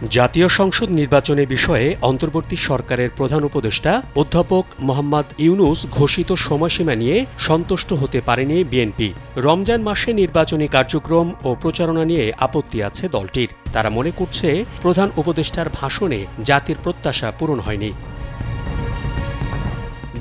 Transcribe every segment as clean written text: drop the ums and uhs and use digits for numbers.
জাতীয় সংসদ নির্বাচনের বিষয়ে অন্তর্বর্তী সরকারের প্রধান উপদেষ্টা অধ্যাপক মোহাম্মদ ইউনূস ঘোষিত সময়সীমা নিয়ে সন্তুষ্ট হতে পারেনি বিএনপি। রমজান মাসে নির্বাচনী কার্যক্রম ও প্রচারণা নিয়ে আপত্তি আছে দলটির। তারা মনে করছে প্রধান উপদেষ্টার ভাষণে জাতির প্রত্যাশা পূরণ হয়নি।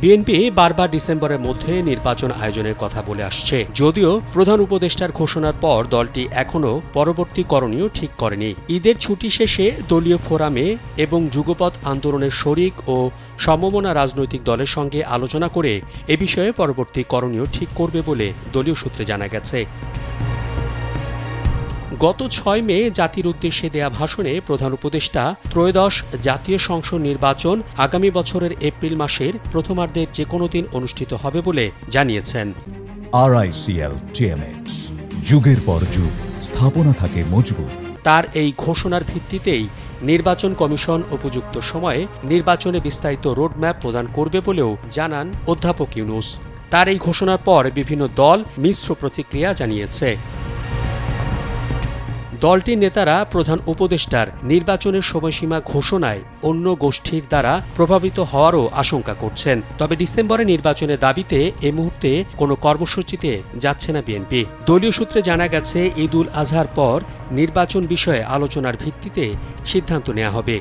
বিএনপি বারবার ডিসেম্বরের মধ্যে নির্বাচন আয়োজনের কথা বলে আসছে, যদিও প্রধান উপদেষ্টার ঘোষণার পর দলটি এখনও পরবর্তী করণীয় ঠিক করেনি। ঈদের ছুটি শেষে দলীয় ফোরামে এবং যুগপৎ আন্দোলনের শরিক ও সমমনা রাজনৈতিক দলের সঙ্গে আলোচনা করে এ বিষয়ে পরবর্তী করণীয় ঠিক করবে বলে দলীয় সূত্রে জানা গেছে। গত ৬ মে জাতির উদ্দেশ্যে দেয়া ভাষণে প্রধান উপদেষ্টা ত্রয়োদশ জাতীয় সংসদ নির্বাচন আগামী বছরের এপ্রিল মাসের প্রথমার্ধে যে কোনো দিন অনুষ্ঠিত হবে বলে জানিয়েছেন। RICL TMX, যুগের পর যুগ স্থাপনা থাকে মজবুত। তার এই ঘোষণার ভিত্তিতেই নির্বাচন কমিশন উপযুক্ত সময়ে নির্বাচনে বিস্তারিত রোডম্যাপ প্রদান করবে বলেও জানান অধ্যাপক ইউনূস। তার এই ঘোষণার পর বিভিন্ন দল মিশ্র প্রতিক্রিয়া জানিয়েছে। দলটির নেতারা প্রধান উপদেষ্টার নির্বাচনের সময়সীমা ঘোষণায় অন্য গোষ্ঠীর দ্বারা প্রভাবিত হওয়ারও আশঙ্কা করছেন। তবে ডিসেম্বরে নির্বাচনের দাবিতে এ মুহূর্তে কোনো কর্মসূচিতে যাচ্ছে না বিএনপি। দলীয় সূত্রে জানা গেছে ঈদ উল আজহার পর নির্বাচন বিষয়ে আলোচনার ভিত্তিতে সিদ্ধান্ত নেওয়া হবে।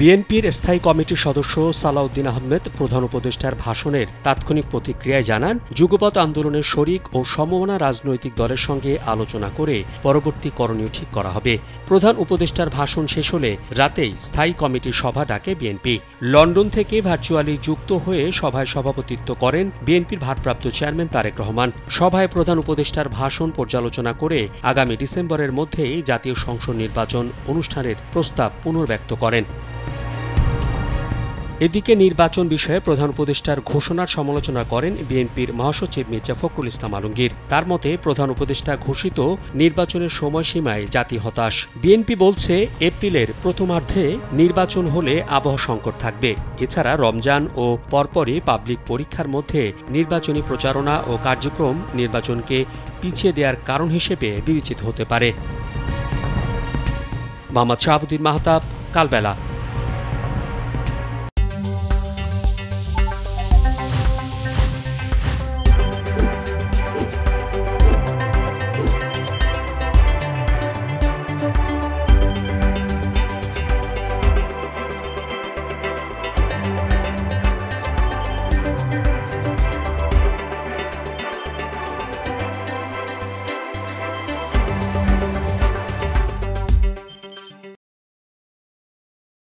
বিএনপির স্থায়ী কমিটির সদস্য সালাউদ্দিন আহমেদ প্রধান উপদেষ্টার ভাষণের তাৎক্ষণিক প্রতিক্রিয়ায় জানান, যুগপৎ আন্দোলনের শরিক ও সমমনা রাজনৈতিক দলের সঙ্গে আলোচনা করে পরবর্তী করণীয় ঠিক করা হবে। প্রধান উপদেষ্টার ভাষণ শেষ হলে রাতেই স্থায়ী কমিটির সভা ডাকে বিএনপি। লন্ডন থেকে ভার্চুয়ালি যুক্ত হয়ে সভায় সভাপতিত্ব করেন বিএনপির ভারপ্রাপ্ত চেয়ারম্যান তারেক রহমান। সভায় প্রধান উপদেষ্টার ভাষণ পর্যালোচনা করে আগামী ডিসেম্বরের মধ্যেই জাতীয় সংসদ নির্বাচন অনুষ্ঠানের প্রস্তাব পুনর্ব্যক্ত করেন। এদিকে নির্বাচন বিষয়ে প্রধান উপদেষ্টার ঘোষণার সমালোচনা করেন বিএনপির মহাসচিব মির্জা ফখরুল ইসলাম আলমগীর। তার মতে প্রধান উপদেষ্টা ঘোষিত নির্বাচনের সময়সীমায় জাতি হতাশ। বিএনপি বলছে এপ্রিলের প্রথমার্ধে নির্বাচন হলে আবহাওয়া সংকট থাকবে। এছাড়া রমজান ও পরপরই পাবলিক পরীক্ষার মধ্যে নির্বাচনী প্রচারণা ও কার্যক্রম নির্বাচনকে পিছিয়ে দেওয়ার কারণ হিসেবে বিবেচিত হতে পারে। মোহাম্মদ শাহাবুদ্দিন মাহতাব, কালবেলা।